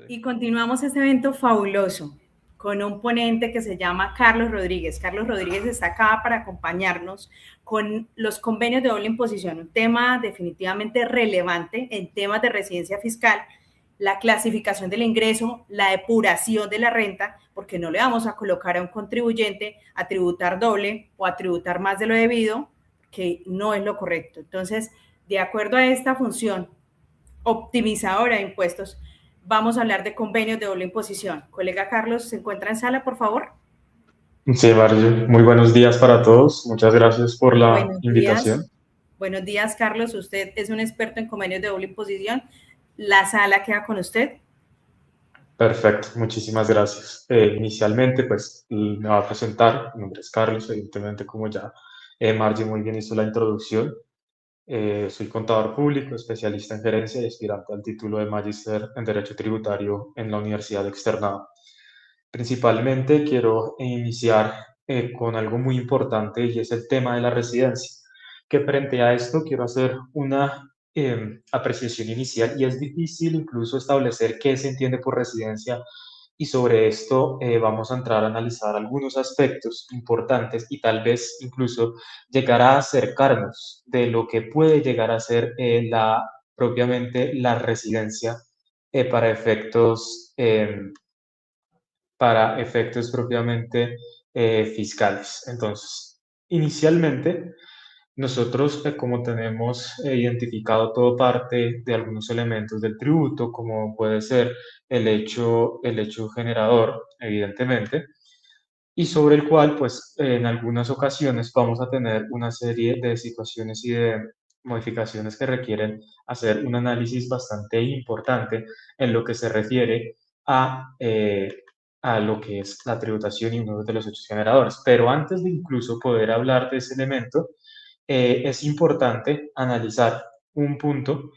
Y continuamos este evento fabuloso con un ponente que se llama Carlos Rodríguez. Carlos Rodríguez está acá para acompañarnos con los convenios de doble imposición, un tema definitivamente relevante en temas de residencia fiscal, la clasificación del ingreso, la depuración de la renta, porque no le vamos a colocar a un contribuyente a tributar doble o a tributar más de lo debido, que no es lo correcto. Entonces, de acuerdo a esta función optimizadora de impuestos, vamos a hablar de convenios de doble imposición. Colega Carlos, ¿se encuentra en sala, por favor? Sí, Mario, muy buenos días para todos. Muchas gracias por la Buenos días. invitación. Buenos días, Carlos. Usted es un experto en convenios de doble imposición. La sala queda con usted. Perfecto, muchísimas gracias. Inicialmente, pues me va a presentar. Mi nombre es Carlos, evidentemente, como ya Margie muy bien hizo la introducción. Soy contador público, especialista en gerencia y aspirante al título de Magíster en Derecho Tributario en la Universidad Externada. Principalmente quiero iniciar con algo muy importante y es el tema de la residencia, que frente a esto quiero hacer una apreciación inicial y es difícil incluso establecer qué se entiende por residencia y sobre esto vamos a entrar a analizar algunos aspectos importantes y tal vez incluso llegar a acercarnos de lo que puede llegar a ser propiamente la residencia para efectos propiamente fiscales. Entonces, inicialmente, nosotros, como tenemos identificado todo parte de algunos elementos del tributo, como puede ser el hecho generador, evidentemente, y sobre el cual, pues, en algunas ocasiones vamos a tener una serie de situaciones y de modificaciones que requieren hacer un análisis bastante importante en lo que se refiere a lo que es la tributación y uno de los hechos generadores. Pero antes de incluso poder hablar de ese elemento, es importante analizar un punto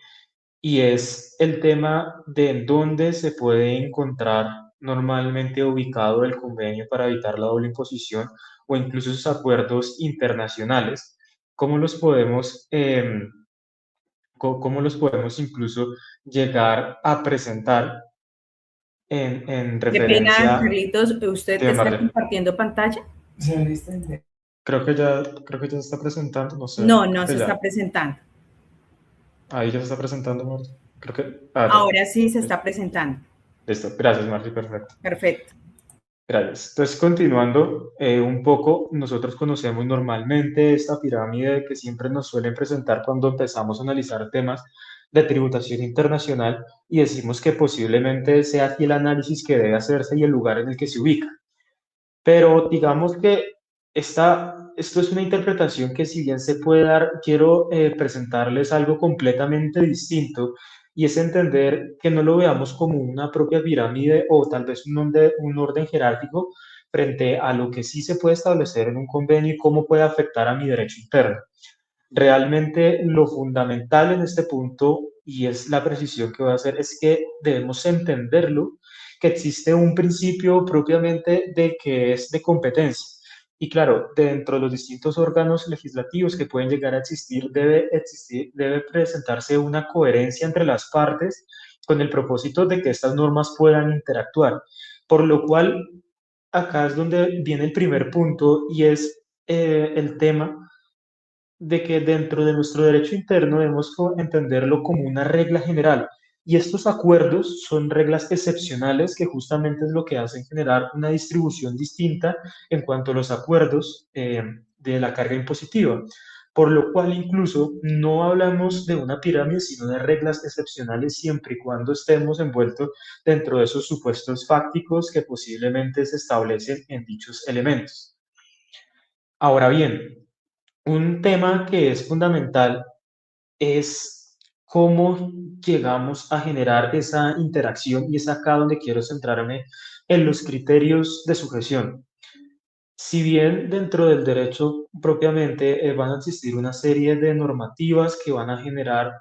y es el tema de dónde se puede encontrar normalmente ubicado el convenio para evitar la doble imposición o incluso sus acuerdos internacionales, cómo los podemos, cómo los podemos incluso llegar a presentar en Qué pena, referencia Carlitos, ¿usted de está Marlene. compartiendo pantalla? Creo que ya se está presentando, no sé, No, creo no que se ya. está presentando. Ahí ya se está presentando, Marta. Creo que, ya. Ahora sí se está Listo, presentando. listo. Gracias, Marta, perfecto. Perfecto. Gracias. Entonces, continuando un poco, nosotros conocemos normalmente esta pirámide que siempre nos suelen presentar cuando empezamos a analizar temas de tributación internacional y decimos que posiblemente sea aquí el análisis que debe hacerse y el lugar en el que se ubica. Pero digamos que esto es una interpretación que si bien se puede dar, quiero presentarles algo completamente distinto y es entender que no lo veamos como una propia pirámide o tal vez un orden jerárquico frente a lo que sí se puede establecer en un convenio y cómo puede afectar a mi derecho interno. Realmente lo fundamental en este punto, y es la precisión que voy a hacer, es que debemos entenderlo, que existe un principio propiamente de que es de competencia. Y claro, dentro de los distintos órganos legislativos que pueden llegar a existir, debe presentarse una coherencia entre las partes con el propósito de que estas normas puedan interactuar. Por lo cual, acá es donde viene el primer punto y es el tema de que dentro de nuestro derecho interno debemos entenderlo como una regla general. Y estos acuerdos son reglas excepcionales que justamente es lo que hacen generar una distribución distinta en cuanto a los acuerdos de la carga impositiva. Por lo cual incluso no hablamos de una pirámide, sino de reglas excepcionales siempre y cuando estemos envueltos dentro de esos supuestos fácticos que posiblemente se establecen en dichos elementos. Ahora bien, un tema que es fundamental es cómo llegamos a generar esa interacción y es acá donde quiero centrarme en los criterios de sujeción. Si bien dentro del derecho propiamente van a existir una serie de normativas que van a generar,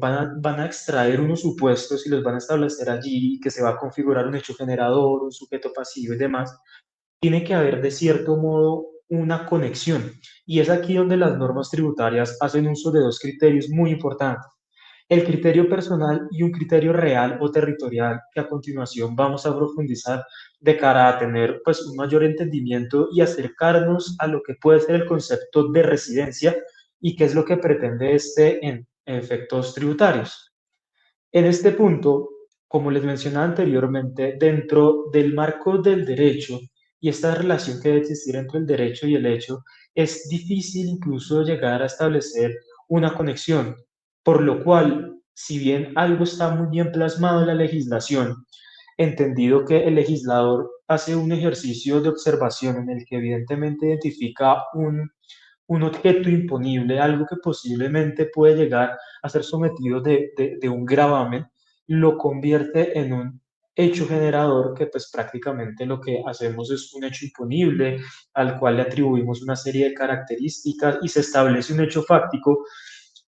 van a extraer unos supuestos y los van a establecer allí, que se va a configurar un hecho generador, un sujeto pasivo y demás, tiene que haber de cierto modo una conexión. Y es aquí donde las normas tributarias hacen uso de dos criterios muy importantes. el criterio personal y un criterio real o territorial que a continuación vamos a profundizar de cara a tener pues un mayor entendimiento y acercarnos a lo que puede ser el concepto de residencia y qué es lo que pretende este en efectos tributarios. En este punto, como les mencionaba anteriormente, dentro del marco del derecho y esta relación que debe existir entre el derecho y el hecho, es difícil incluso llegar a establecer una conexión, por lo cual, si bien algo está muy bien plasmado en la legislación, entendido que el legislador hace un ejercicio de observación en el que evidentemente identifica un objeto imponible, algo que posiblemente puede llegar a ser sometido de un gravamen, lo convierte en un hecho generador que pues prácticamente lo que hacemos es un hecho imponible al cual le atribuimos una serie de características y se establece un hecho fáctico.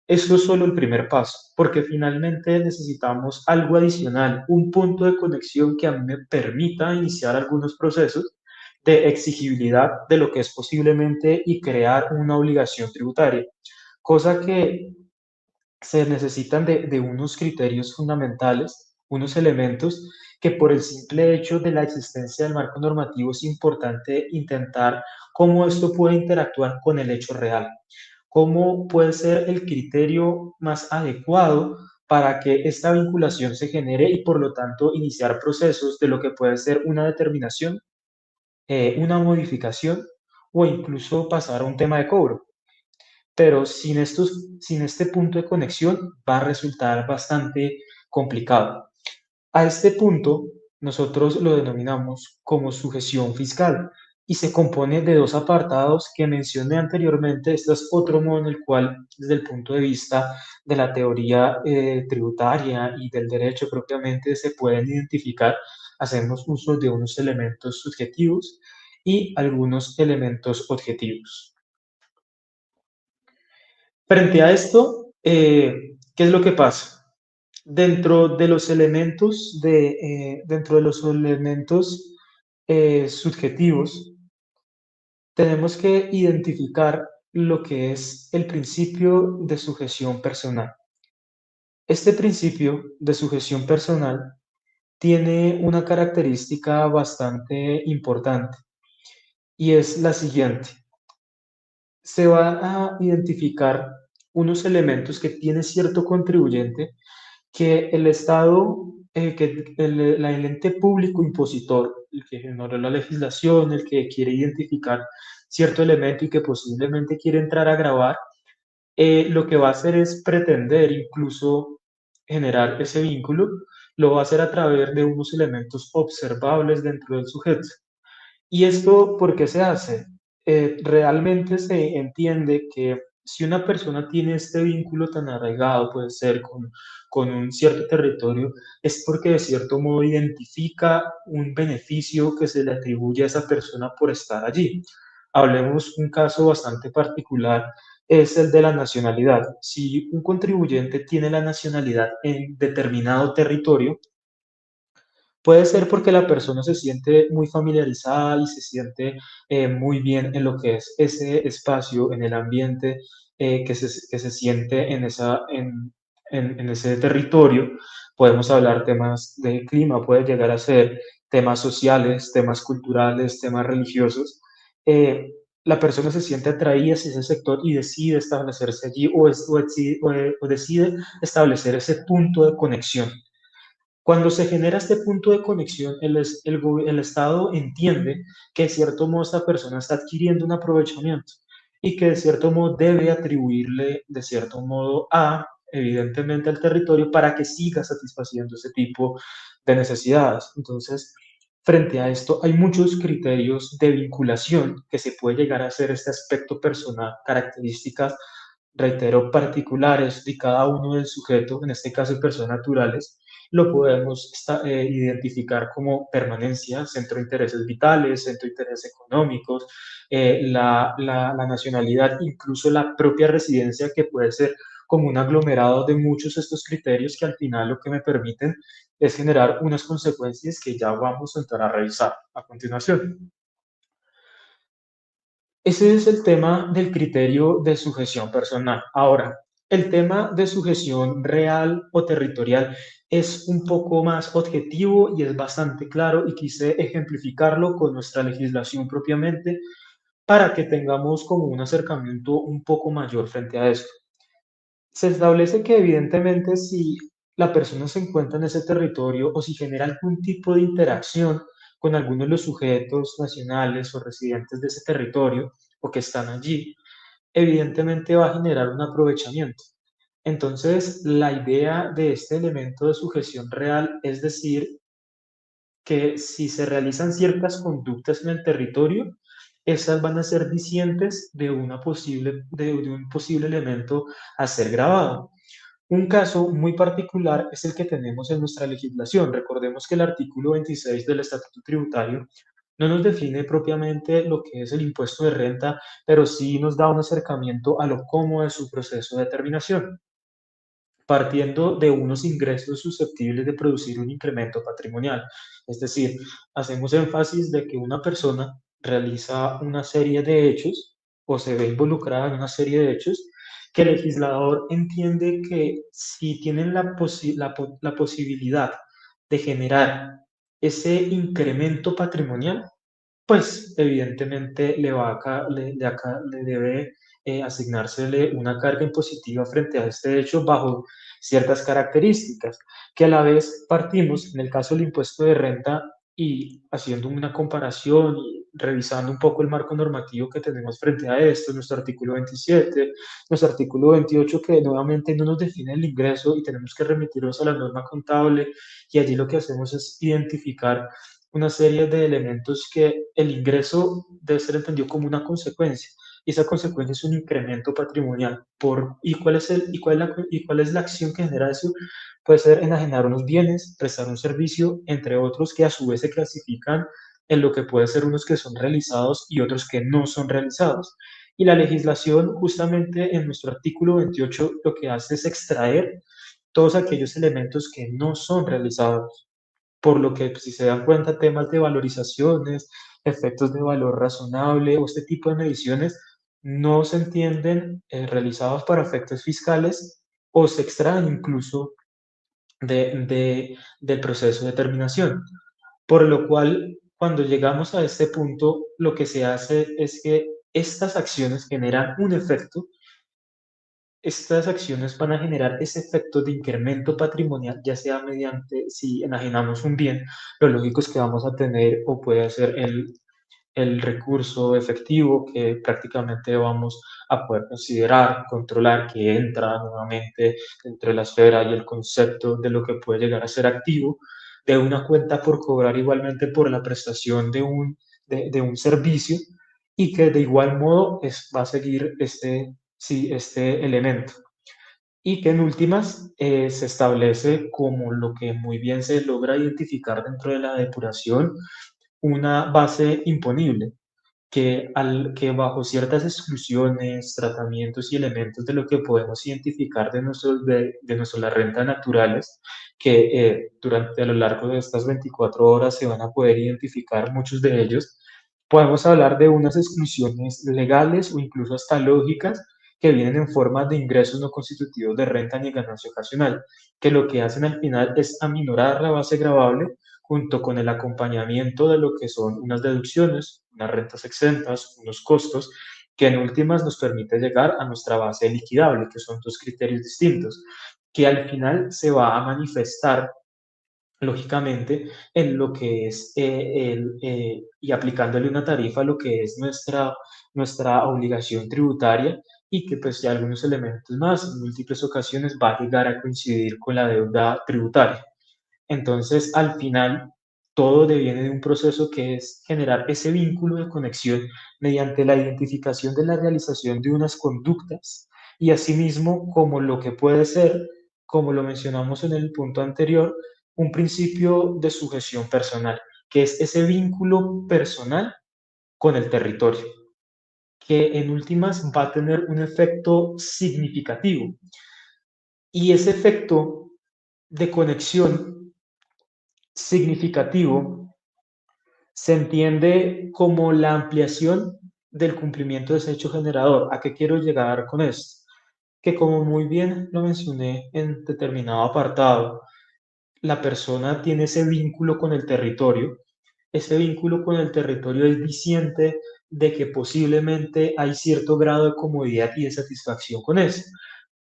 Esto es solo el primer paso, porque finalmente necesitamos algo adicional, un punto de conexión que a mí me permita iniciar algunos procesos de exigibilidad de lo que es posiblemente y crear una obligación tributaria, cosa que se necesitan de unos criterios fundamentales, unos elementos que por el simple hecho de la existencia del marco normativo es importante intentar cómo esto puede interactuar con el hecho real, cómo puede ser el criterio más adecuado para que esta vinculación se genere y por lo tanto iniciar procesos de lo que puede ser una determinación, una modificación o incluso pasar a un tema de cobro. Pero sin este punto de conexión va a resultar bastante complicado. A este punto, nosotros lo denominamos como sujeción fiscal y se compone de dos apartados que mencioné anteriormente. Este es otro modo en el cual, desde el punto de vista de la teoría tributaria y del derecho propiamente, se pueden identificar. Hacemos uso de unos elementos subjetivos y algunos elementos objetivos. Frente a esto, ¿qué es lo que pasa? Dentro de los elementos subjetivos, tenemos que identificar lo que es el principio de sujeción personal. Este principio de sujeción personal tiene una característica bastante importante y es la siguiente. Se van a identificar unos elementos que tiene cierto contribuyente que el Estado, que el ente público impositor, el que generó la legislación, el que quiere identificar cierto elemento y que posiblemente quiere entrar a grabar, lo que va a hacer es pretender incluso generar ese vínculo, lo va a hacer a través de unos elementos observables dentro del sujeto. ¿Y esto por qué se hace? Realmente se entiende que si una persona tiene este vínculo tan arraigado, puede ser con un cierto territorio, es porque de cierto modo identifica un beneficio que se le atribuye a esa persona por estar allí. Hablemos un caso bastante particular, es el de la nacionalidad. Si un contribuyente tiene la nacionalidad en determinado territorio, puede ser porque la persona se siente muy familiarizada y se siente muy bien en lo que es ese espacio, en el ambiente que se siente en ese territorio. Podemos hablar temas de clima, puede llegar a ser temas sociales, temas culturales, temas religiosos. La persona se siente atraída hacia ese sector y decide establecerse allí o decide establecer ese punto de conexión. Cuando se genera este punto de conexión, el Estado entiende que de cierto modo esta persona está adquiriendo un aprovechamiento y que de cierto modo debe atribuirle de cierto modo evidentemente al territorio para que siga satisfaciendo ese tipo de necesidades. Entonces, frente a esto, hay muchos criterios de vinculación que se puede llegar a hacer este aspecto personal, características, reitero, particulares de cada uno del sujeto, en este caso personas naturales, lo podemos identificar como permanencia, centro de intereses vitales, centro de intereses económicos, la nacionalidad, incluso la propia residencia, que puede ser como un aglomerado de muchos de estos criterios que al final lo que me permiten es generar unas consecuencias que ya vamos a entrar a revisar a continuación. Ese es el tema del criterio de sujeción personal. Ahora, El tema de sujeción real o territorial es un poco más objetivo y es bastante claro y quise ejemplificarlo con nuestra legislación propiamente para que tengamos como un acercamiento un poco mayor frente a esto. Se establece que evidentemente si la persona se encuentra en ese territorio o si genera algún tipo de interacción con alguno de los sujetos nacionales o residentes de ese territorio o que están allí, evidentemente va a generar un aprovechamiento. Entonces, la idea de este elemento de sujeción real es decir que si se realizan ciertas conductas en el territorio, estas van a ser dicientes de un posible elemento a ser grabado. Un caso muy particular es el que tenemos en nuestra legislación. Recordemos que el artículo 26 del Estatuto Tributario no nos define propiamente lo que es el impuesto de renta, pero sí nos da un acercamiento a lo cómo es su proceso de determinación, partiendo de unos ingresos susceptibles de producir un incremento patrimonial. Es decir, hacemos énfasis de que una persona realiza una serie de hechos o se ve involucrada en una serie de hechos que el legislador entiende que si tienen la posibilidad de generar ese incremento patrimonial, pues evidentemente le debe asignársele una carga impositiva frente a este hecho bajo ciertas características, que a la vez partimos, en el caso del impuesto de renta, y haciendo una comparación y revisando un poco el marco normativo que tenemos frente a esto, nuestro artículo 27, nuestro artículo 28, que nuevamente no nos define el ingreso y tenemos que remitirnos a la norma contable, y allí lo que hacemos es identificar una serie de elementos que el ingreso debe ser entendido como una consecuencia. Y esa consecuencia es un incremento patrimonial. ¿Y cuál es la acción que genera eso? Puede ser enajenar unos bienes, prestar un servicio, entre otros que a su vez se clasifican en lo que puede ser unos que son realizados y otros que no son realizados. Y la legislación, justamente en nuestro artículo 28, lo que hace es extraer todos aquellos elementos que no son realizados, por lo que, pues, si se dan cuenta, temas de valorizaciones, efectos de valor razonable o este tipo de mediciones no se entienden realizados para efectos fiscales o se extraen incluso del proceso de determinación. Por lo cual, cuando llegamos a este punto, lo que se hace es que estas acciones generan un efecto. Estas acciones van a generar ese efecto de incremento patrimonial, ya sea mediante, si enajenamos un bien, lo lógico es que vamos a tener o puede ser el recurso efectivo que prácticamente vamos a poder considerar, controlar, que entra nuevamente dentro de la esfera y el concepto de lo que puede llegar a ser activo, de una cuenta por cobrar igualmente por la prestación de un servicio y que de igual modo va a seguir sí, este elemento. Y que en últimas se establece como lo que muy bien se logra identificar dentro de la depuración, una base imponible, que bajo ciertas exclusiones, tratamientos y elementos de lo que podemos identificar de nuestras rentas naturales, que durante a lo largo de estas 24 horas se van a poder identificar muchos de ellos, podemos hablar de unas exclusiones legales o incluso hasta lógicas que vienen en forma de ingresos no constitutivos de renta ni ganancia ocasional, que lo que hacen al final es aminorar la base gravable junto con el acompañamiento de lo que son unas deducciones, unas rentas exentas, unos costos, que en últimas nos permite llegar a nuestra base liquidable, que son dos criterios distintos, que al final se va a manifestar lógicamente en lo que es y aplicándole una tarifa a lo que es nuestra obligación tributaria y que pues ya algunos elementos más en múltiples ocasiones va a llegar a coincidir con la deuda tributaria. Entonces, al final, todo deviene de un proceso que es generar ese vínculo de conexión mediante la identificación de la realización de unas conductas y asimismo como lo que puede ser, como lo mencionamos en el punto anterior, un principio de sujeción personal, que es ese vínculo personal con el territorio, que en últimas va a tener un efecto significativo. Y ese efecto de conexión significativo se entiende como la ampliación del cumplimiento de ese hecho generador. ¿A qué quiero llegar con esto? que, como muy bien lo mencioné en determinado apartado, la persona tiene ese vínculo con el territorio. Ese vínculo con el territorio es diciente de que posiblemente hay cierto grado de comodidad y de satisfacción con eso.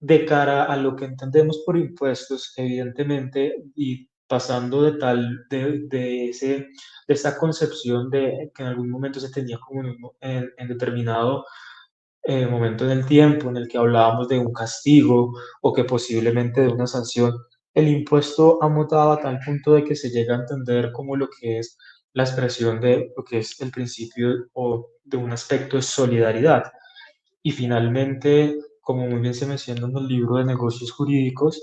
De cara a lo que entendemos por impuestos, evidentemente, y pasando de esa concepción de que en algún momento se tenía como en determinado momento en el tiempo en el que hablábamos de un castigo o que posiblemente de una sanción, el impuesto ha mutado a tal punto de que se llega a entender como lo que es la expresión de lo que es el principio o de un aspecto de solidaridad. Y finalmente, como muy bien se menciona en el libro de negocios jurídicos,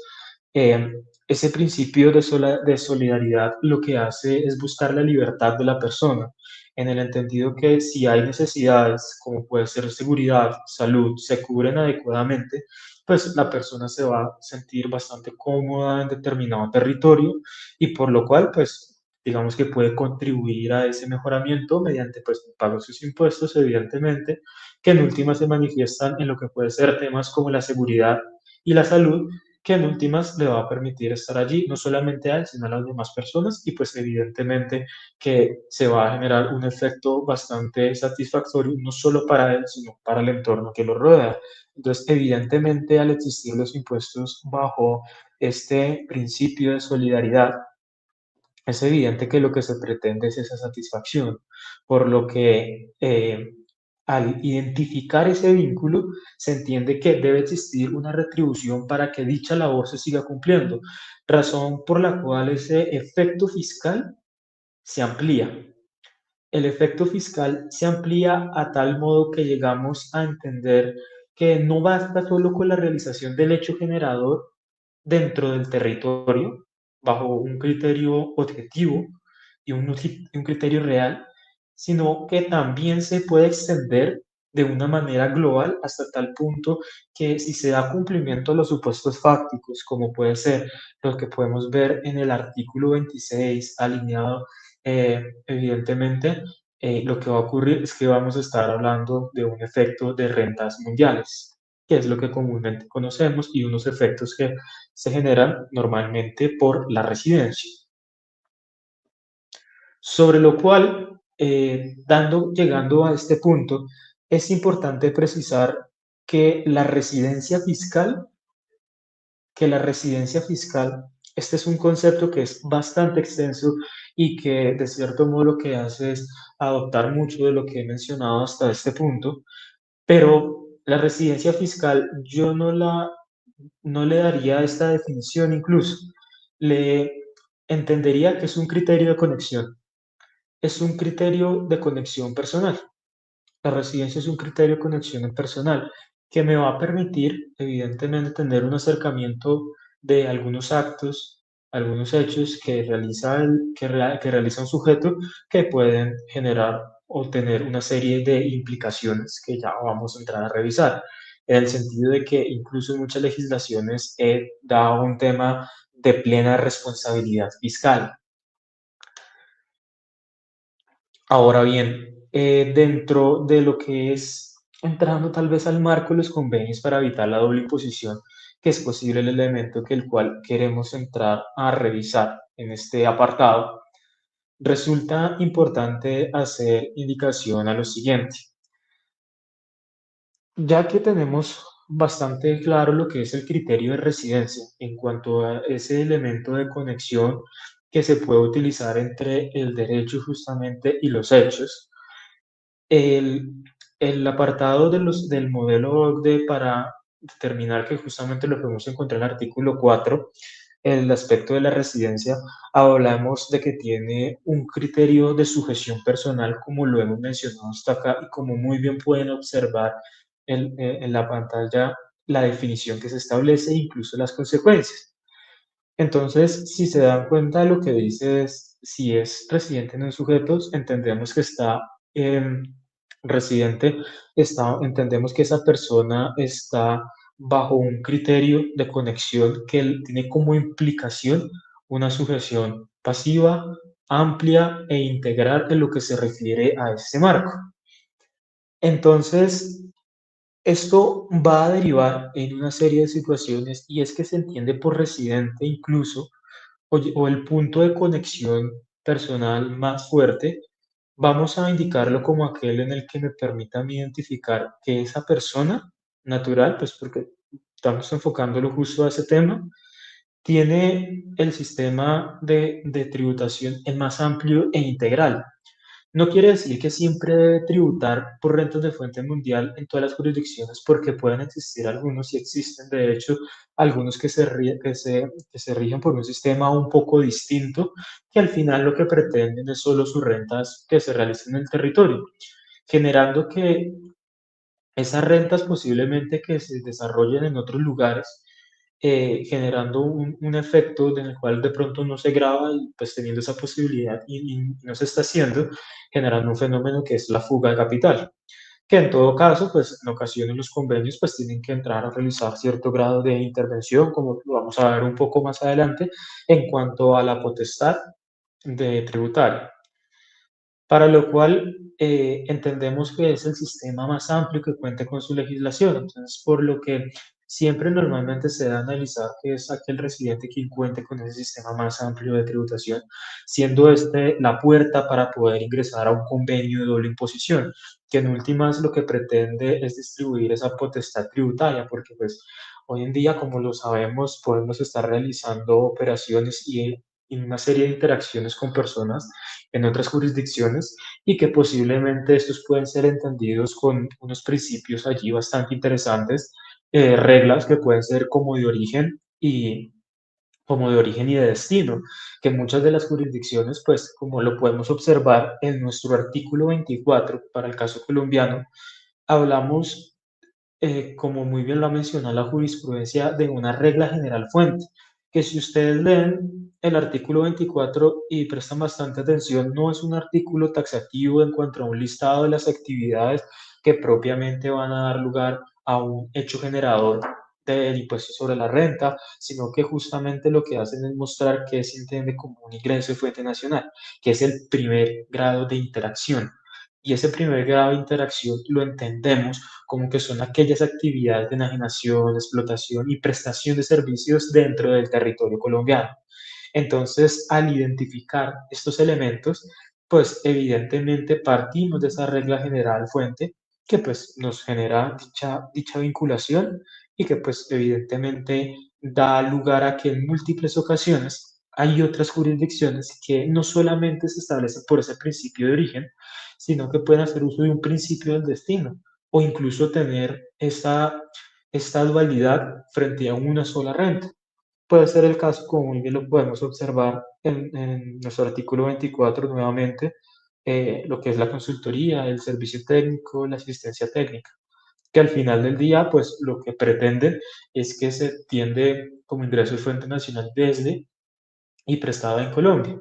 eh, ese principio de solidaridad lo que hace es buscar la libertad de la persona, en el entendido que si hay necesidades, como puede ser seguridad, salud, se cubren adecuadamente, pues la persona se va a sentir bastante cómoda en determinado territorio y por lo cual, pues digamos que puede contribuir a ese mejoramiento mediante pues pago de sus impuestos, evidentemente, que en últimas se manifiestan en lo que puede ser temas como la seguridad y la salud, que en últimas le va a permitir estar allí, no solamente a él, sino a las demás personas, y pues evidentemente que se va a generar un efecto bastante satisfactorio, no solo para él, sino para el entorno que lo rodea. Entonces, evidentemente, al existir los impuestos bajo este principio de solidaridad, es evidente que lo que se pretende es esa satisfacción, por lo que al identificar ese vínculo se entiende que debe existir una retribución para que dicha labor se siga cumpliendo, razón por la cual ese efecto fiscal se amplía. El efecto fiscal se amplía a tal modo que llegamos a entender que no basta solo con la realización del hecho generador dentro del territorio, bajo un criterio objetivo y un criterio real, sino que también se puede extender de una manera global hasta tal punto que si se da cumplimiento a los supuestos fácticos, como puede ser lo que podemos ver en el artículo 26, alineado evidentemente, lo que va a ocurrir es que vamos a estar hablando de un efecto de rentas mundiales, que es lo que comúnmente conocemos, y unos efectos que se generan normalmente por la residencia. Sobre lo cual, llegando a este punto, es importante precisar que la residencia fiscal este es un concepto que es bastante extenso y que de cierto modo lo que hace es adoptar mucho de lo que he mencionado hasta este punto, pero la residencia fiscal yo no le daría esta definición incluso, le entendería que es un criterio de conexión, es un criterio de conexión personal. La residencia es un criterio de conexión personal que me va a permitir, evidentemente, tener un acercamiento de algunos actos, algunos hechos que realiza un sujeto que pueden generar o tener una serie de implicaciones que ya vamos a entrar a revisar, en el sentido de que incluso en muchas legislaciones da un tema de plena responsabilidad fiscal. Ahora bien, dentro de lo que es entrando tal vez al marco de los convenios para evitar la doble imposición, que es posible el elemento que el cual queremos entrar a revisar en este apartado, resulta importante hacer indicación a lo siguiente. Ya que tenemos bastante claro lo que es el criterio de residencia en cuanto a ese elemento de conexión que se puede utilizar entre el derecho justamente y los hechos, el, el apartado del modelo OCDE para determinar que justamente lo podemos encontrar en el artículo 4, el aspecto de la residencia, hablamos de que tiene un criterio de sujeción personal, como lo hemos mencionado hasta acá, y como muy bien pueden observar en la pantalla, la definición que se establece e incluso las consecuencias. Entonces, si se dan cuenta, lo que dice es, si es residente en un sujeto, entendemos que está residente, entendemos que esa persona está bajo un criterio de conexión que tiene como implicación una sujeción pasiva, amplia e integral en lo que se refiere a este marco. Entonces, Esto va a derivar en una serie de situaciones y es que se entiende por residente incluso o el punto de conexión personal más fuerte, vamos a indicarlo como aquel en el que me permitan identificar que esa persona natural, pues porque estamos enfocándolo justo a ese tema, tiene el sistema de tributación el más amplio e integral. No quiere decir que siempre debe tributar por rentas de fuente mundial en todas las jurisdicciones, porque pueden existir algunos y existen, de hecho, algunos que se rigen por un sistema un poco distinto, que al final lo que pretenden es solo sus rentas que se realicen en el territorio, generando que esas rentas posiblemente que se desarrollen en otros lugares, generando un efecto en el cual de pronto no se graba y pues teniendo esa posibilidad y no se está haciendo, generando un fenómeno que es la fuga de capital, que en todo caso, pues en ocasiones los convenios pues tienen que entrar a realizar cierto grado de intervención, como lo vamos a ver un poco más adelante, en cuanto a la potestad de tributaria, para lo cual entendemos que es el sistema más amplio que cuente con su legislación. Entonces, por lo que siempre normalmente se da a analizar que es aquel residente quien cuente con ese sistema más amplio de tributación, siendo este la puerta para poder ingresar a un convenio de doble imposición, que en últimas lo que pretende es distribuir esa potestad tributaria, porque pues hoy en día, como lo sabemos, podemos estar realizando operaciones y una serie de interacciones con personas en otras jurisdicciones y que posiblemente estos pueden ser entendidos con unos principios allí bastante interesantes, reglas que pueden ser como de origen y de destino, que muchas de las jurisdicciones, pues como lo podemos observar en nuestro artículo 24 para el caso colombiano, hablamos como muy bien lo ha mencionado la jurisprudencia, de una regla general fuente, que si ustedes leen el artículo 24 y prestan bastante atención, no es un artículo taxativo en cuanto a un listado de las actividades que propiamente van a dar lugar a un hecho generador del impuesto sobre la renta, sino que justamente lo que hacen es mostrar que se entiende como un ingreso de fuente nacional, que es el primer grado de interacción. Y ese primer grado de interacción lo entendemos como que son aquellas actividades de enajenación, explotación y prestación de servicios dentro del territorio colombiano. Entonces, al identificar estos elementos, pues evidentemente partimos de esa regla general fuente que pues nos genera dicha vinculación y que pues evidentemente da lugar a que en múltiples ocasiones hay otras jurisdicciones que no solamente se establecen por ese principio de origen, sino que pueden hacer uso de un principio del destino o incluso tener esta dualidad frente a una sola renta. Puede ser el caso, como muy bien lo podemos observar en nuestro artículo 24 nuevamente, lo que es la consultoría, el servicio técnico, la asistencia técnica, que al final del día, pues lo que pretenden es que se tiende como ingreso de fuente nacional desde y prestada en Colombia.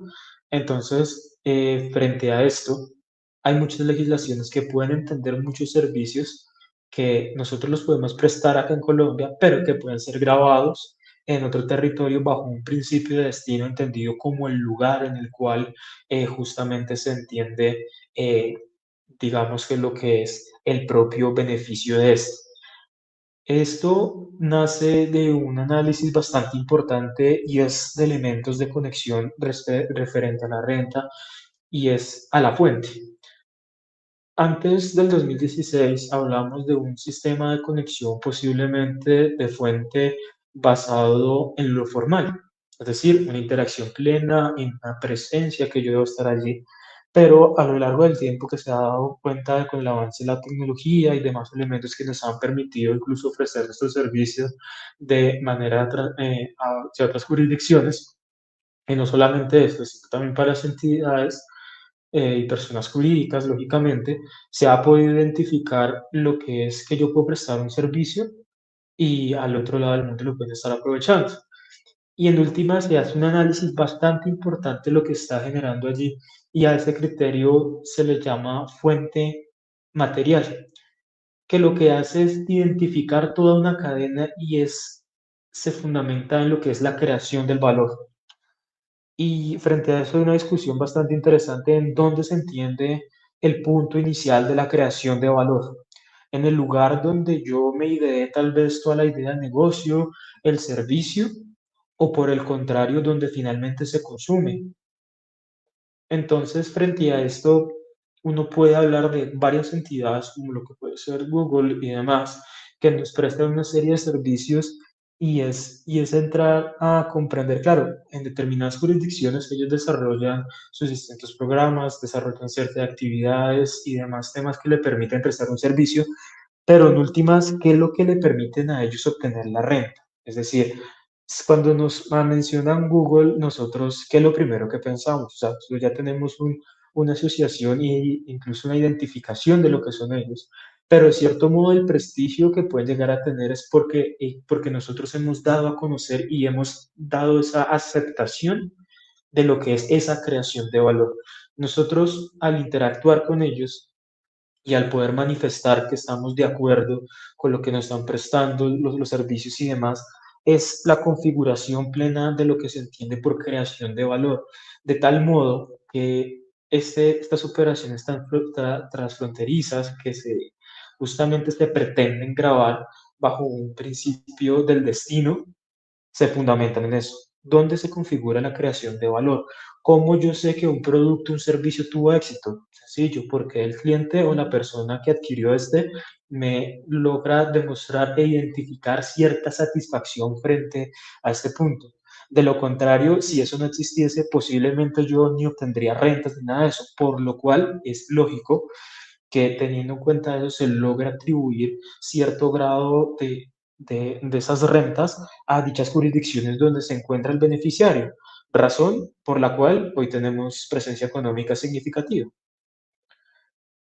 Entonces, frente a esto, hay muchas legislaciones que pueden entender muchos servicios que nosotros los podemos prestar acá en Colombia, pero que pueden ser grabados en otro territorio bajo un principio de destino entendido como el lugar en el cual justamente se entiende, eh, digamos que lo que es el propio beneficio de este. Esto nace de un análisis bastante importante y es de elementos de conexión referente a la renta y es a la fuente. Antes del 2016 hablamos de un sistema de conexión posiblemente de fuente basado en lo formal, es decir, una interacción plena, en una presencia que yo debo estar allí, pero a lo largo del tiempo que se ha dado cuenta de con el avance de la tecnología y demás elementos que nos han permitido incluso ofrecer nuestros servicios de manera hacia otras jurisdicciones, y no solamente esto, sino también para las entidades y personas jurídicas, lógicamente, se ha podido identificar lo que es que yo puedo prestar un servicio y al otro lado del mundo lo pueden estar aprovechando. Y en última se hace un análisis bastante importante de lo que está generando allí y a ese criterio se le llama fuente material, que lo que hace es identificar toda una cadena y se fundamenta en lo que es la creación del valor. Y frente a eso hay una discusión bastante interesante en dónde se entiende el punto inicial de la creación de valor. en el lugar donde yo me ideé tal vez toda la idea del negocio, el servicio, o por el contrario, donde finalmente se consume. Entonces, frente a esto, uno puede hablar de varias entidades, como lo que puede ser Google y demás, que nos prestan una serie de servicios y es entrar a comprender, claro, en determinadas jurisdicciones ellos desarrollan sus distintos programas, desarrollan ciertas actividades y demás temas que le permiten prestar un servicio, pero en últimas, ¿qué es lo que le permiten a ellos obtener la renta? Es decir, cuando nos mencionan Google, nosotros, ¿qué es lo primero que pensamos? O sea, nosotros ya tenemos una asociación e incluso una identificación de lo que son ellos, pero de cierto modo el prestigio que pueden llegar a tener es porque nosotros hemos dado a conocer y hemos dado esa aceptación de lo que es esa creación de valor. Nosotros, al interactuar con ellos, y al poder manifestar que estamos de acuerdo con lo que nos están prestando los servicios y demás, es la configuración plena de lo que se entiende por creación de valor, de tal modo que estas operaciones transfronterizas justamente se pretenden grabar bajo un principio del destino se fundamentan en eso. ¿Dónde se configura la creación de valor? ¿Cómo yo sé que un producto, un servicio tuvo éxito? Sencillo, porque el cliente o la persona que adquirió me logra demostrar e identificar cierta satisfacción frente a este punto. De lo contrario, si eso no existiese, posiblemente yo ni obtendría rentas ni nada de eso, por lo cual es lógico que teniendo en cuenta eso se logra atribuir cierto grado de esas rentas a dichas jurisdicciones donde se encuentra el beneficiario, razón por la cual hoy tenemos presencia económica significativa.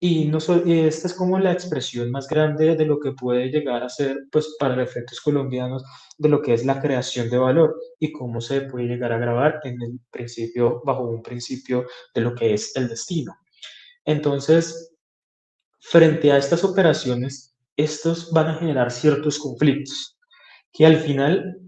Y esta es como la expresión más grande de lo que puede llegar a ser, pues para efectos colombianos, de lo que es la creación de valor y cómo se puede llegar a grabar en el principio, bajo un principio de lo que es el destino. Entonces, frente a estas operaciones, estos van a generar ciertos conflictos que al final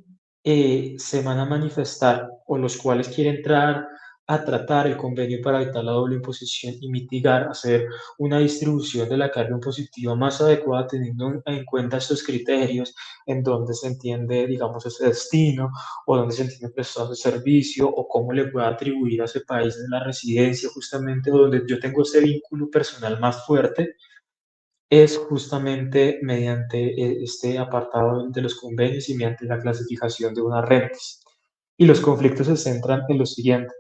se van a manifestar o los cuales quieren entrar a tratar el convenio para evitar la doble imposición y mitigar, hacer una distribución de la carga impositiva más adecuada teniendo en cuenta estos criterios en donde se entiende, digamos, ese destino o donde se entiende prestado ese servicio o cómo le pueda atribuir a ese país la residencia justamente donde yo tengo ese vínculo personal más fuerte es justamente mediante este apartado de los convenios y mediante la clasificación de unas rentas. Y los conflictos se centran en lo siguiente.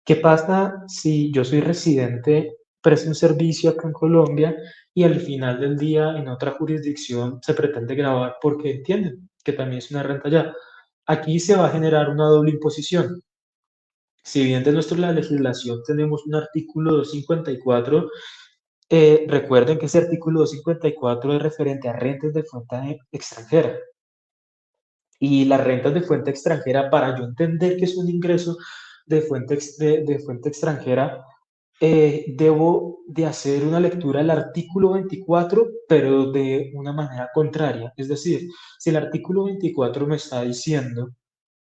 ¿Qué pasa si yo soy residente, presto un servicio acá en Colombia y al final del día en otra jurisdicción se pretende grabar porque entienden que también es una renta allá? Aquí se va a generar una doble imposición. Si bien de nuestra legislación tenemos un artículo 254, recuerden que ese artículo 254 es referente a rentas de fuente extranjera. Y las rentas de fuente extranjera, para yo entender que es un ingreso de fuente extranjera, debo de hacer una lectura del artículo 24, pero de una manera contraria. Es decir, si el artículo 24 me está diciendo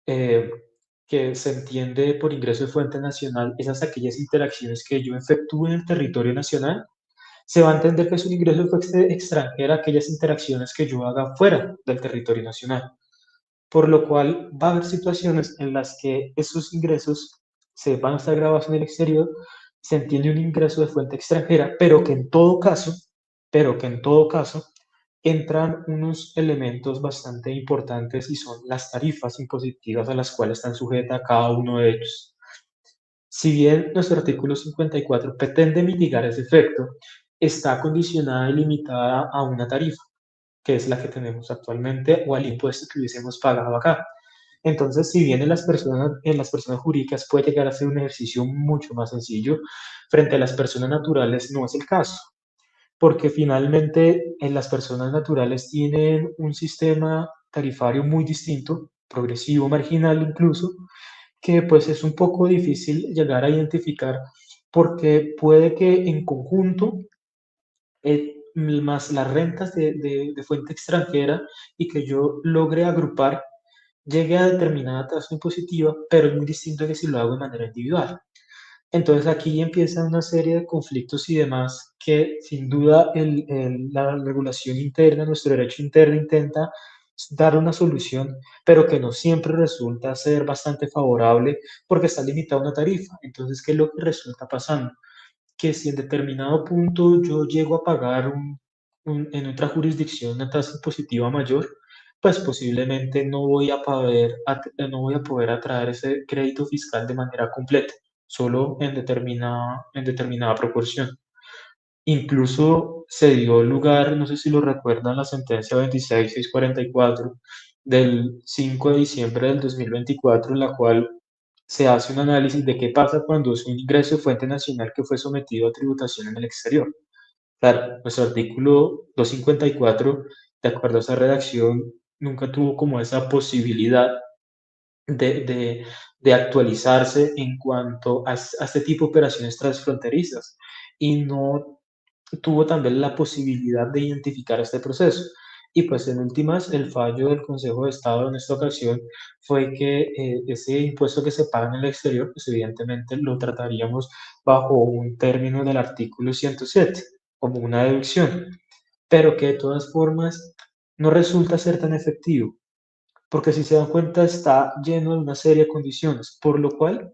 eh, que se entiende por ingreso de fuente nacional esas aquellas interacciones que yo efectúe en el territorio nacional, se va a entender que es un ingreso de fuente extranjera aquellas interacciones que yo haga fuera del territorio nacional, por lo cual va a haber situaciones en las que esos ingresos se van a estar grabados en el exterior, se entiende un ingreso de fuente extranjera, pero que en todo caso entran unos elementos bastante importantes y son las tarifas impositivas a las cuales están sujetas cada uno de ellos. Si bien nuestro artículo 54 pretende mitigar ese efecto, está condicionada y limitada a una tarifa, que es la que tenemos actualmente, o al impuesto que hubiésemos pagado acá. Entonces, si bien en las personas jurídicas puede llegar a ser un ejercicio mucho más sencillo, frente a las personas naturales no es el caso, porque finalmente en las personas naturales tienen un sistema tarifario muy distinto, progresivo, marginal incluso, que pues es un poco difícil llegar a identificar porque puede que en conjunto más las rentas de fuente extranjera y que yo logre agrupar, llegue a determinada tasa impositiva, pero es muy distinto que si lo hago de manera individual. Entonces aquí empieza una serie de conflictos y demás que sin duda la regulación interna, nuestro derecho interno intenta dar una solución, pero que no siempre resulta ser bastante favorable porque está limitada a una tarifa. Entonces, ¿qué es lo que resulta pasando? Que si en determinado punto yo llego a pagar en otra jurisdicción una tasa impositiva mayor, pues posiblemente no voy a poder atraer ese crédito fiscal de manera completa, solo en determinada proporción. Incluso se dio lugar, no sé si lo recuerdan, la sentencia 26644 del 5 de diciembre del 2024, en la cual se hace un análisis de qué pasa cuando es un ingreso de fuente nacional que fue sometido a tributación en el exterior. Claro, nuestro artículo 254, de acuerdo a esa redacción, nunca tuvo como esa posibilidad de, de- de actualizarse en cuanto a este tipo de operaciones transfronterizas y no tuvo también la posibilidad de identificar este proceso. Y pues en últimas, el fallo del Consejo de Estado en esta ocasión fue que ese impuesto que se paga en el exterior, pues evidentemente lo trataríamos bajo un término del artículo 107, como una deducción, pero que de todas formas no resulta ser tan efectivo, porque si se dan cuenta está lleno de una serie de condiciones, por lo cual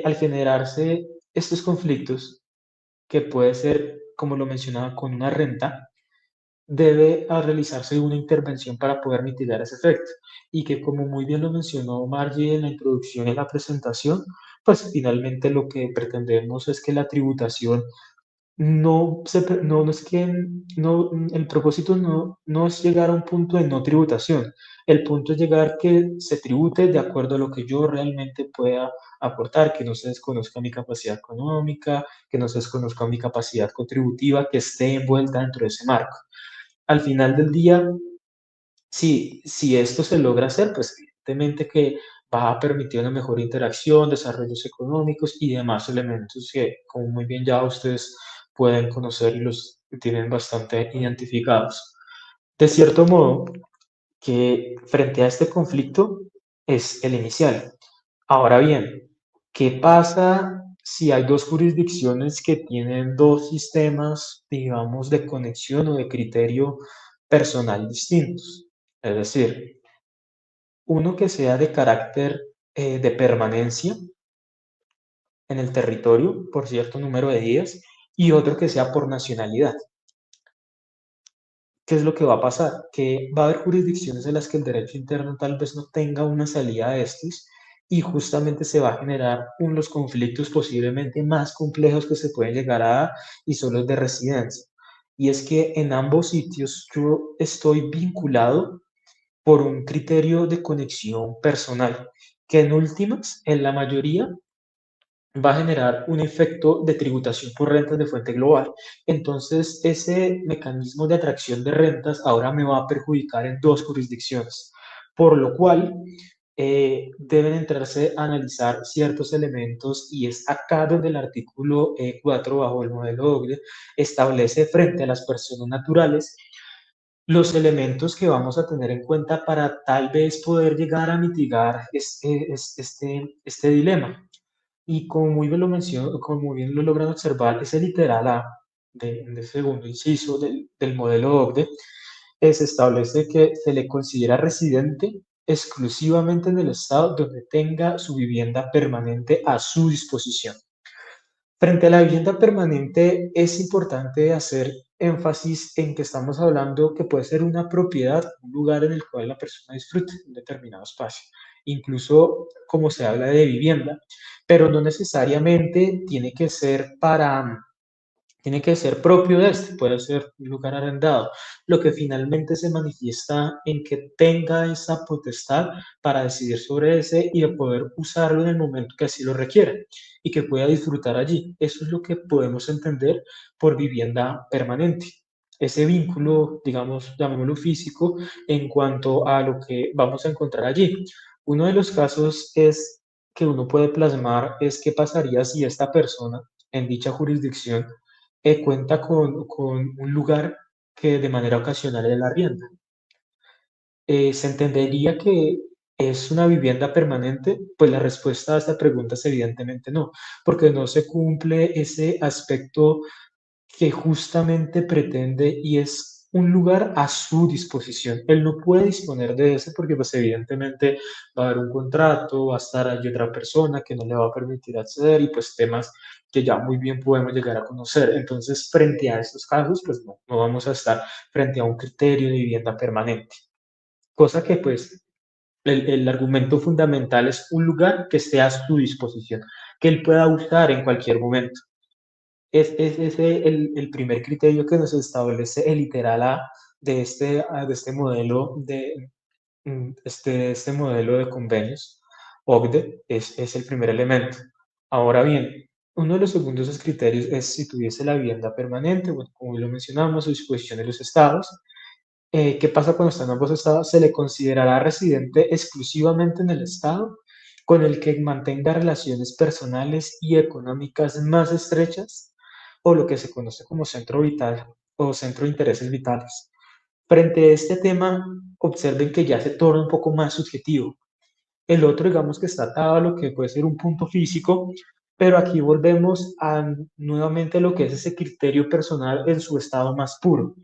al generarse estos conflictos, que puede ser, como lo mencionaba, con una renta, debe realizarse una intervención para poder mitigar ese efecto. Y que como muy bien lo mencionó Margie en la introducción y en la presentación, pues finalmente lo que pretendemos es que la tributación no es que no, el propósito no es llegar a un punto de no tributación. El punto es llegar que se tribute de acuerdo a lo que yo realmente pueda aportar, que no se desconozca mi capacidad económica, que no se desconozca mi capacidad contributiva, que esté envuelta dentro de ese marco. Al final del día, si esto se logra hacer, pues evidentemente que va a permitir una mejor interacción, desarrollos económicos y demás elementos que, como muy bien ya ustedes pueden conocer y los tienen bastante identificados. De cierto modo, que frente a este conflicto es el inicial. Ahora bien, ¿qué pasa si hay dos jurisdicciones que tienen dos sistemas, digamos, de conexión o de criterio personal distintos? Es decir, uno que sea de carácter de permanencia en el territorio por cierto número de días y otro que sea por nacionalidad. ¿Qué es lo que va a pasar? Que va a haber jurisdicciones en las que el derecho interno tal vez no tenga una salida a estos y justamente se va a generar unos conflictos posiblemente más complejos que se pueden llegar a dar y son los de residencia. Y es que en ambos sitios yo estoy vinculado por un criterio de conexión personal, que en últimas, en la mayoría, va a generar un efecto de tributación por rentas de fuente global. Entonces, ese mecanismo de atracción de rentas ahora me va a perjudicar en dos jurisdicciones, por lo cual deben entrarse a analizar ciertos elementos y es acá donde el artículo 4 bajo el modelo OCDE establece frente a las personas naturales los elementos que vamos a tener en cuenta para tal vez poder llegar a mitigar este dilema. Y como muy bien lo menciono, como muy bien lo logran observar, ese literal A del segundo inciso del modelo OCDE, se establece que se le considera residente exclusivamente en el estado donde tenga su vivienda permanente a su disposición. Frente a la vivienda permanente, es importante hacer énfasis en que estamos hablando que puede ser una propiedad, un lugar en el cual la persona disfrute un determinado espacio, incluso como se habla de vivienda, pero no necesariamente tiene que ser propio de este, puede ser un lugar arrendado, lo que finalmente se manifiesta en que tenga esa potestad para decidir sobre ese y de poder usarlo en el momento que así lo requiera y que pueda disfrutar allí. Eso es lo que podemos entender por vivienda permanente. Ese vínculo, digamos, llamémoslo físico, en cuanto a lo que vamos a encontrar allí. Uno de los casos es que uno puede plasmar es qué pasaría si esta persona en dicha jurisdicción cuenta con un lugar que de manera ocasional es la arrienda. Se entendería que ¿Es una vivienda permanente? Pues la respuesta a esta pregunta es evidentemente no, porque no se cumple ese aspecto que justamente pretende y es un lugar a su disposición. Él no puede disponer de ese porque pues evidentemente va a haber un contrato, va a estar allí otra persona que no le va a permitir acceder y pues temas que ya muy bien podemos llegar a conocer. Entonces, frente a estos casos, pues no vamos a estar frente a un criterio de vivienda permanente. Cosa que pues el argumento fundamental es un lugar que esté a su disposición, que él pueda usar en cualquier momento. Es ese el primer criterio que nos establece el literal A de este modelo este modelo de convenios, OCDE, es el primer elemento. Ahora bien, uno de los segundos criterios es si tuviese la vivienda permanente, bueno, como lo mencionamos, a disposición de los estados. ¿Qué pasa cuando están ambos estados? Se le considerará residente exclusivamente en el estado con el que mantenga relaciones personales y económicas más estrechas o lo que se conoce como centro vital o centro de intereses vitales. Frente a este tema, observen que ya se torna un poco más subjetivo. El otro, digamos que está atado a lo que puede ser un punto físico, pero aquí volvemos a nuevamente lo que es ese criterio personal en su estado más puro.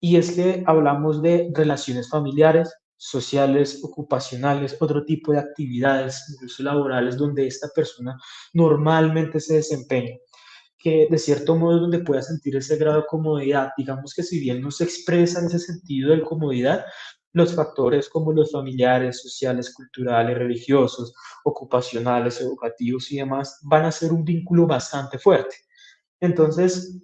Y es que hablamos de relaciones familiares, sociales, ocupacionales, otro tipo de actividades, incluso laborales, donde esta persona normalmente se desempeña, que de cierto modo es donde pueda sentir ese grado de comodidad. Digamos que si bien no se expresa en ese sentido de comodidad, los factores como los familiares, sociales, culturales, religiosos, ocupacionales, educativos y demás van a ser un vínculo bastante fuerte. Entonces,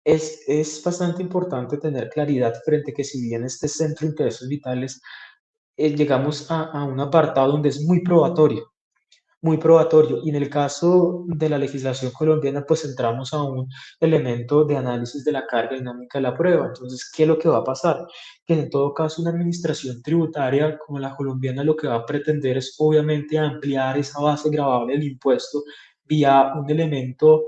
es bastante importante tener claridad frente a que si bien este centro de intereses vitales, llegamos a un apartado donde es muy probatorio. Y en el caso de la legislación colombiana, pues entramos a un elemento de análisis de la carga dinámica de la prueba. Entonces, ¿qué es lo que va a pasar? Que en todo caso una administración tributaria como la colombiana lo que va a pretender es obviamente ampliar esa base gravable del impuesto vía un elemento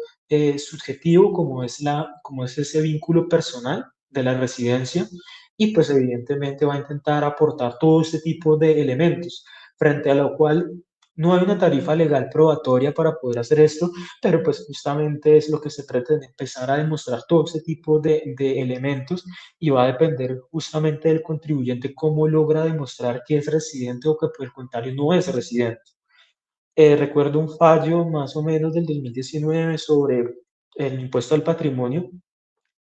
subjetivo como es ese vínculo personal de la residencia y pues evidentemente va a intentar aportar todo este tipo de elementos, frente a lo cual no hay una tarifa legal probatoria para poder hacer esto, pero pues justamente es lo que se pretende, empezar a demostrar todo ese tipo de elementos y va a depender justamente del contribuyente cómo logra demostrar que es residente o que por el contrario no es residente. Recuerdo un fallo más o menos del 2019 sobre el impuesto al patrimonio.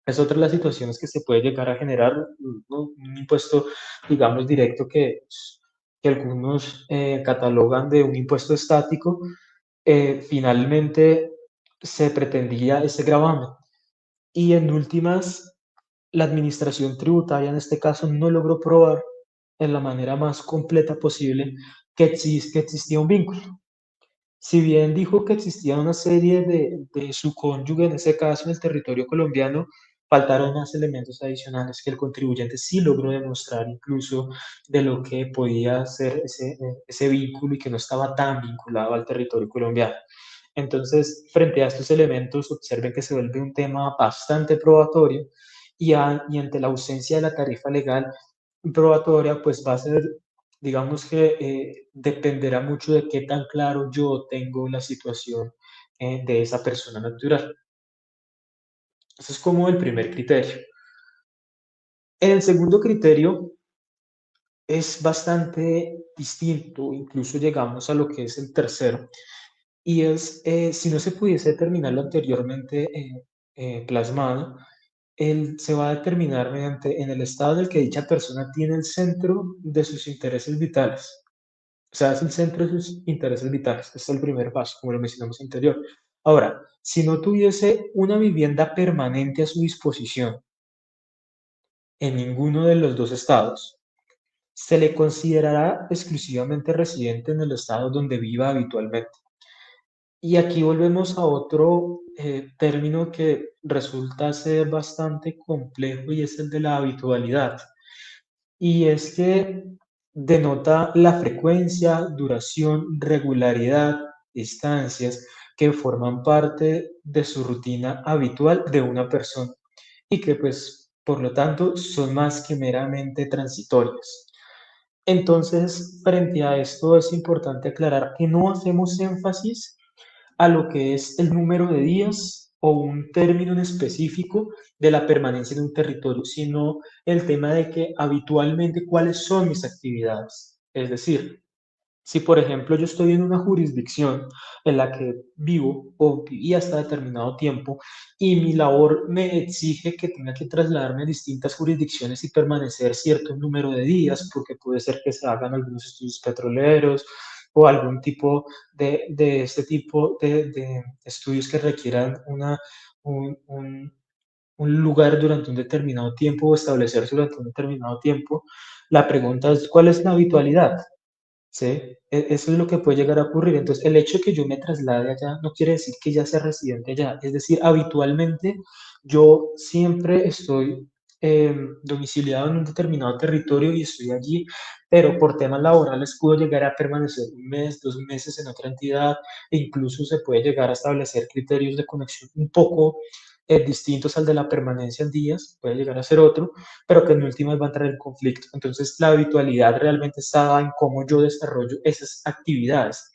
Es otra de las situaciones que se puede llegar a generar, ¿no? Un impuesto, digamos, directo que algunos catalogan de un impuesto estático. Finalmente se pretendía ese gravamen y en últimas la administración tributaria en este caso no logró probar en la manera más completa posible que existía un vínculo. Si bien dijo que existía una serie de su cónyuge, en ese caso en el territorio colombiano, faltaron más elementos adicionales que el contribuyente sí logró demostrar incluso de lo que podía ser ese vínculo y que no estaba tan vinculado al territorio colombiano. Entonces, frente a estos elementos, observen que se vuelve un tema bastante probatorio y ante la ausencia de la tarifa legal probatoria, pues va a ser, digamos que dependerá mucho de qué tan claro yo tengo la situación de esa persona natural. Ese es como el primer criterio. El segundo criterio es bastante distinto, incluso llegamos a lo que es el tercero, y es si no se pudiese determinar lo anteriormente plasmado, se va a determinar mediante en el estado en el que dicha persona tiene el centro de sus intereses vitales. O sea, es el centro de sus intereses vitales. Este es el primer paso, como lo mencionamos anterior. Ahora, si no tuviese una vivienda permanente a su disposición en ninguno de los dos estados, se le considerará exclusivamente residente en el estado donde viva habitualmente. Y aquí volvemos a otro término que resulta ser bastante complejo y es el de la habitualidad. Y es que denota la frecuencia, duración, regularidad, estancias que forman parte de su rutina habitual de una persona y que pues por lo tanto son más que meramente transitorias. Entonces, frente a esto es importante aclarar que no hacemos énfasis a lo que es el número de días o un término en específico de la permanencia en un territorio, sino el tema de que habitualmente cuáles son mis actividades. Es decir, si, por ejemplo, yo estoy en una jurisdicción en la que vivo o viví hasta determinado tiempo y mi labor me exige que tenga que trasladarme a distintas jurisdicciones y permanecer cierto número de días, porque puede ser que se hagan algunos estudios petroleros o algún tipo de este tipo de estudios que requieran un, un, un lugar durante un determinado tiempo o establecerse durante un determinado tiempo, la pregunta es, ¿cuál es la habitualidad? ¿Sí? Eso es lo que puede llegar a ocurrir. Entonces, el hecho de que yo me traslade allá no quiere decir que ya sea residente allá. Es decir, habitualmente yo siempre estoy domiciliado en un determinado territorio y estoy allí, pero por temas laborales puedo llegar a permanecer un mes, 2 meses en otra entidad, e incluso se puede llegar a establecer criterios de conexión un poco distintos al de la permanencia en días, puede llegar a ser otro, pero que en últimas va a entrar en conflicto. Entonces, la habitualidad realmente está en cómo yo desarrollo esas actividades.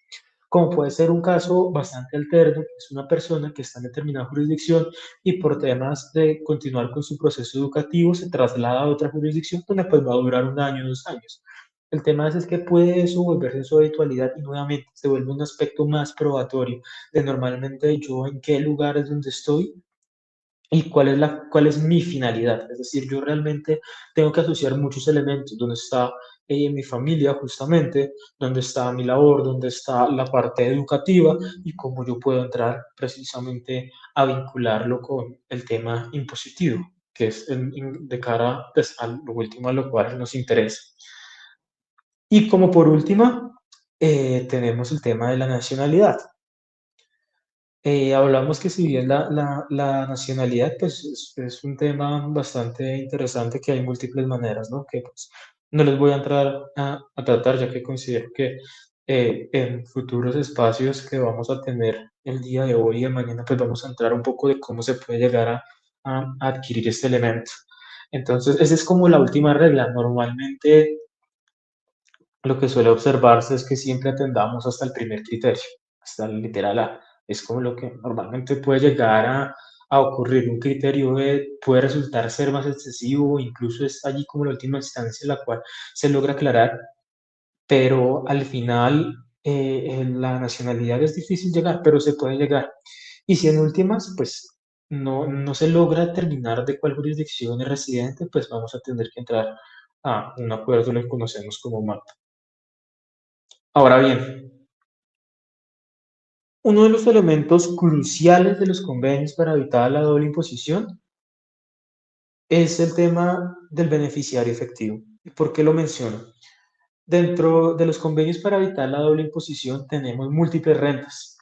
Como puede ser un caso bastante alterno, que es una persona que está en determinada jurisdicción y por temas de continuar con su proceso educativo se traslada a otra jurisdicción donde pues va a durar 1 año, 2 años. El tema es que puede eso volverse su habitualidad y nuevamente se vuelve un aspecto más probatorio de normalmente yo en qué lugar es donde estoy y cuál es mi finalidad. Es decir, yo realmente tengo que asociar muchos elementos, donde está mi familia justamente, donde está mi labor, donde está la parte educativa y cómo yo puedo entrar precisamente a vincularlo con el tema impositivo, que es de cara pues, a lo último a lo cual nos interesa. Y como por última, tenemos el tema de la nacionalidad. Hablamos que si bien la nacionalidad pues es un tema bastante interesante que hay múltiples maneras, ¿no? Que pues no les voy a entrar a tratar ya que considero que en futuros espacios que vamos a tener el día de hoy y de mañana pues vamos a entrar un poco de cómo se puede llegar a adquirir este elemento. Entonces, esa es como la última regla. Normalmente lo que suele observarse es que siempre atendamos hasta el primer criterio, hasta el literal A. Es como lo que normalmente puede llegar a ocurrir. Un criterio B puede resultar ser más excesivo, incluso es allí como la última instancia en la cual se logra aclarar, pero al final en la nacionalidad es difícil llegar, pero se puede llegar. Y si en últimas, pues no se logra terminar de cuál jurisdicción es residente, pues vamos a tener que entrar a un acuerdo, lo que conocemos como MAP. Ahora bien, uno de los elementos cruciales de los convenios para evitar la doble imposición es el tema del beneficiario efectivo. ¿Y por qué lo menciono? Dentro de los convenios para evitar la doble imposición tenemos múltiples rentas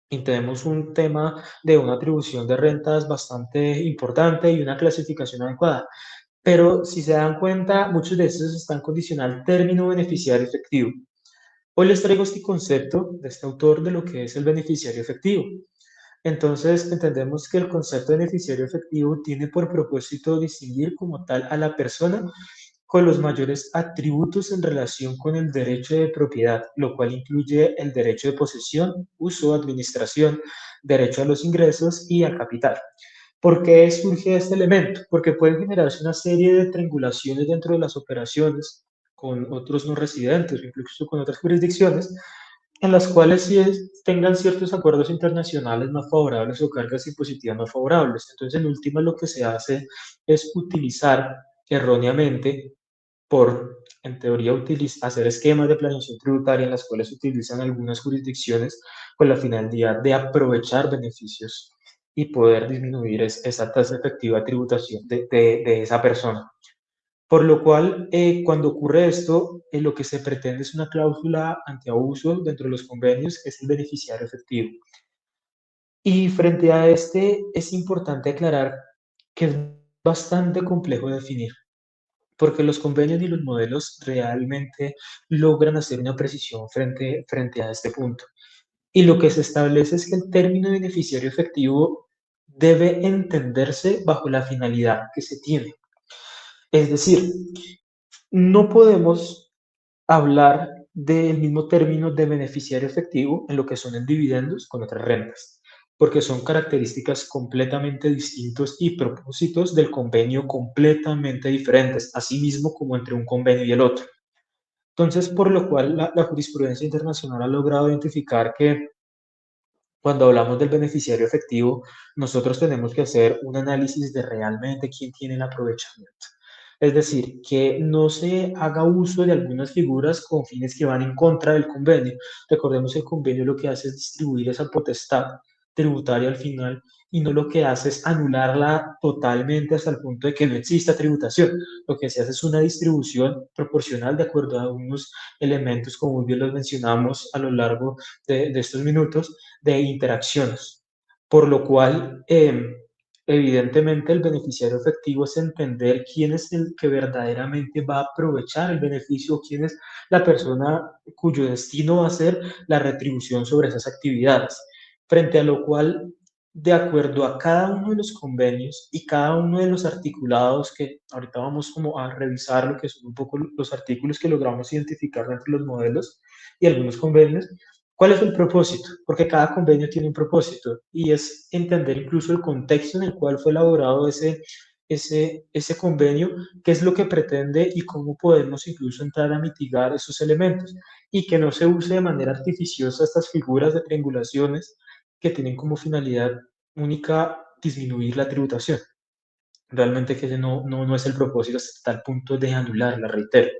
y tenemos un tema de una atribución de rentas bastante importante y una clasificación adecuada. Pero si se dan cuenta, muchos de estos están condicionados al término beneficiario efectivo. Hoy les traigo este concepto de este autor de lo que es el beneficiario efectivo. Entonces, entendemos que el concepto de beneficiario efectivo tiene por propósito distinguir como tal a la persona con los mayores atributos en relación con el derecho de propiedad, lo cual incluye el derecho de posesión, uso, administración, derecho a los ingresos y al capital. ¿Por qué surge este elemento? Porque pueden generarse una serie de triangulaciones dentro de las operaciones con otros no residentes, incluso con otras jurisdicciones, en las cuales sí tengan ciertos acuerdos internacionales más favorables o cargas impositivas más favorables. Entonces, en última, lo que se hace es utilizar erróneamente en teoría, hacer esquemas de planeación tributaria en las cuales se utilizan algunas jurisdicciones con la finalidad de aprovechar beneficios y poder disminuir esa tasa efectiva de tributación de esa persona. Por lo cual, cuando ocurre esto, lo que se pretende es una cláusula antiabuso dentro de los convenios, que es el beneficiario efectivo. Y frente a este, es importante aclarar que es bastante complejo definir, porque los convenios y los modelos realmente logran hacer una precisión frente a este punto. Y lo que se establece es que el término beneficiario efectivo debe entenderse bajo la finalidad que se tiene. Es decir, no podemos hablar del mismo término de beneficiario efectivo en lo que son en dividendos con otras rentas, porque son características completamente distintos y propósitos del convenio completamente diferentes, así mismo como entre un convenio y el otro. Entonces, por lo cual la jurisprudencia internacional ha logrado identificar que cuando hablamos del beneficiario efectivo, nosotros tenemos que hacer un análisis de realmente quién tiene el aprovechamiento. Es decir, que no se haga uso de algunas figuras con fines que van en contra del convenio. Recordemos que el convenio lo que hace es distribuir esa potestad tributaria al final y no lo que hace es anularla totalmente hasta el punto de que no exista tributación. Lo que se hace es una distribución proporcional de acuerdo a unos elementos, como muy bien los mencionamos a lo largo de estos minutos, de interacciones. Por lo cual, evidentemente, el beneficiario efectivo es entender quién es el que verdaderamente va a aprovechar el beneficio, quién es la persona cuyo destino va a ser la retribución sobre esas actividades. Frente a lo cual, de acuerdo a cada uno de los convenios y cada uno de los articulados, que ahorita vamos como a revisar lo que son un poco los artículos que logramos identificar entre los modelos y algunos convenios, ¿cuál es el propósito? Porque cada convenio tiene un propósito y es entender incluso el contexto en el cual fue elaborado ese convenio, qué es lo que pretende y cómo podemos incluso entrar a mitigar esos elementos y que no se use de manera artificiosa estas figuras de triangulaciones que tienen como finalidad única disminuir la tributación. Realmente que ese no es el propósito hasta tal punto de anularla, reitero.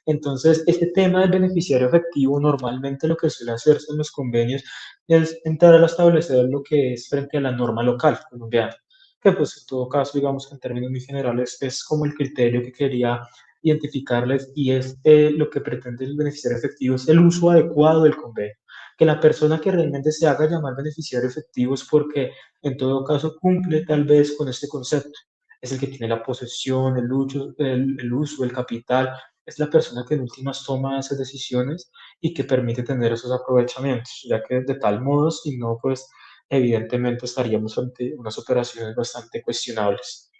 Entonces, este tema del beneficiario efectivo, normalmente lo que suele hacerse en los convenios es entrar a establecer lo que es frente a la norma local colombiana, que pues en todo caso, digamos que en términos muy generales, es como el criterio que quería identificarles y es lo que pretende el beneficiario efectivo, es el uso adecuado del convenio. Que la persona que realmente se haga llamar beneficiario efectivo es porque en todo caso cumple tal vez con este concepto. Es el que tiene la posesión, el uso, el capital, es la persona que en últimas toma esas decisiones y que permite tener esos aprovechamientos, ya que de tal modo, si no, pues evidentemente estaríamos ante unas operaciones bastante cuestionables.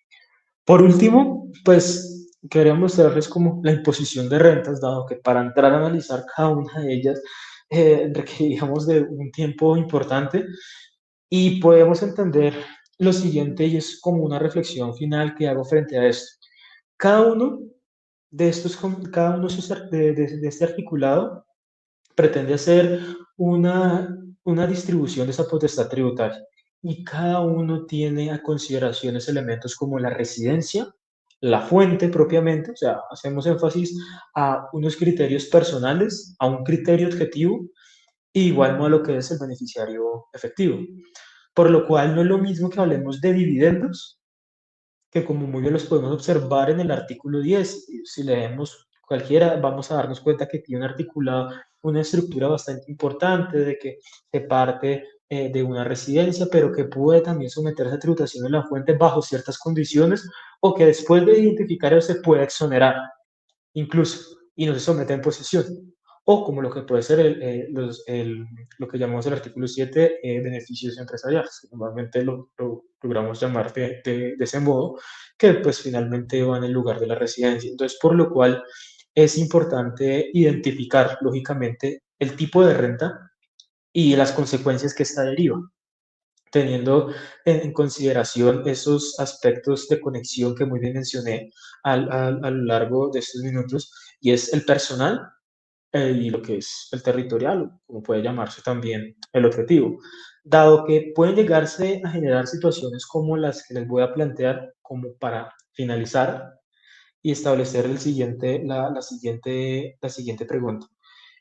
Por último, pues quería mostrarles como la imposición de rentas, dado que para entrar a analizar cada una de ellas requeríamos de un tiempo importante y podemos entender lo siguiente y es como una reflexión final que hago frente a esto. Cada uno cada uno de este articulado pretende hacer una distribución de esa potestad tributaria y cada uno tiene a consideraciones elementos como la residencia, la fuente propiamente, o sea, hacemos énfasis a unos criterios personales, a un criterio objetivo, y igual no a lo que es el beneficiario efectivo. Por lo cual no es lo mismo que hablemos de dividendos, que como muy bien los podemos observar en el artículo 10, si leemos cualquiera, vamos a darnos cuenta que tiene un articulado, una estructura bastante importante, de que se parte de una residencia, pero que puede también someterse a tributación en la fuente bajo ciertas condiciones, o que después de identificar eso se puede exonerar incluso, y no se somete a imposición. O como lo que puede ser lo que llamamos el artículo 7, beneficios empresariales, que normalmente lo logramos llamar de ese modo, que pues finalmente van en lugar de la residencia. Entonces, por lo cual es importante identificar, lógicamente, el tipo de renta y las consecuencias que esta deriva, teniendo en consideración esos aspectos de conexión que muy bien mencioné a lo largo de estos minutos, y es el personal y lo que es el territorial, como puede llamarse también el objetivo, dado que pueden llegarse a generar situaciones como las que les voy a plantear como para finalizar y establecer la siguiente pregunta,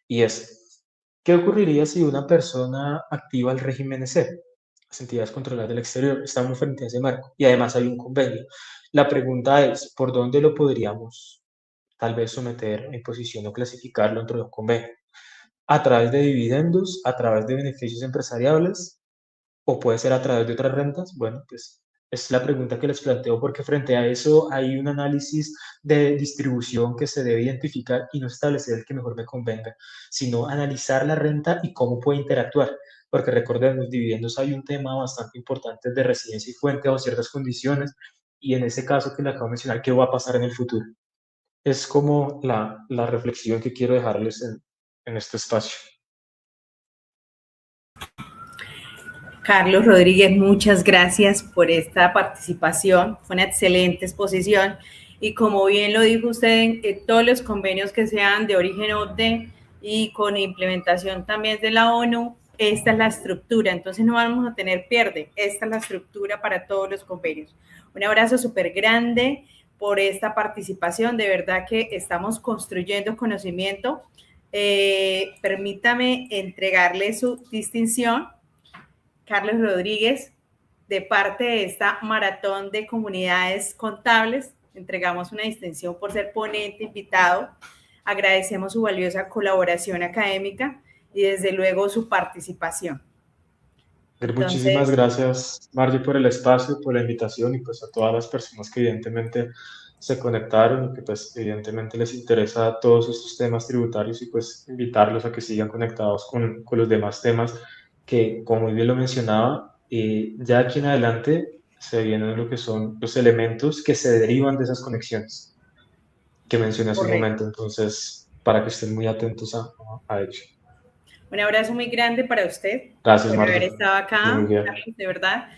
y es, ¿qué ocurriría si una persona activa el régimen EC? Las entidades controladas del exterior, estamos frente a ese marco y además hay un convenio. La pregunta es, ¿por dónde lo podríamos tal vez someter en posición o clasificarlo dentro de un convenio? ¿A través de dividendos, a través de beneficios empresariales o puede ser a través de otras rentas? Bueno, pues es la pregunta que les planteo porque frente a eso hay un análisis de distribución que se debe identificar y no establecer el que mejor me convenga, sino analizar la renta y cómo puede interactuar. Porque recordemos, los dividendos hay un tema bastante importante de residencia y fuente bajo ciertas condiciones y en ese caso que le acabo de mencionar, ¿qué va a pasar en el futuro? es como la reflexión que quiero dejarles en este espacio. Carlos Rodríguez, muchas gracias por esta participación. Fue una excelente exposición y como bien lo dijo usted, todos los convenios que sean de origen OCDE y con implementación también de la ONU, esta es la estructura, entonces no vamos a tener pierde, esta es la estructura para todos los convenios. Un abrazo súper grande por esta participación, de verdad que estamos construyendo conocimiento. Permítame entregarle su distinción, Carlos Rodríguez, de parte de esta maratón de comunidades contables. Entregamos una distinción por ser ponente invitado. Agradecemos su valiosa colaboración académica y desde luego su participación. Muchísimas Entonces, gracias, Margie, por el espacio, por la invitación y pues a todas las personas que evidentemente se conectaron y que pues evidentemente les interesa todos estos temas tributarios y pues invitarlos a que sigan conectados con los demás temas que, como muy bien lo mencionaba, ya aquí en adelante se vienen lo que son los elementos que se derivan de esas conexiones que mencioné hace un correcto. momento. Entonces, para que estén muy atentos a ello. Un abrazo muy grande para usted Gracias, por haber Margie. estado Muy acá, bien. Carlos, de verdad.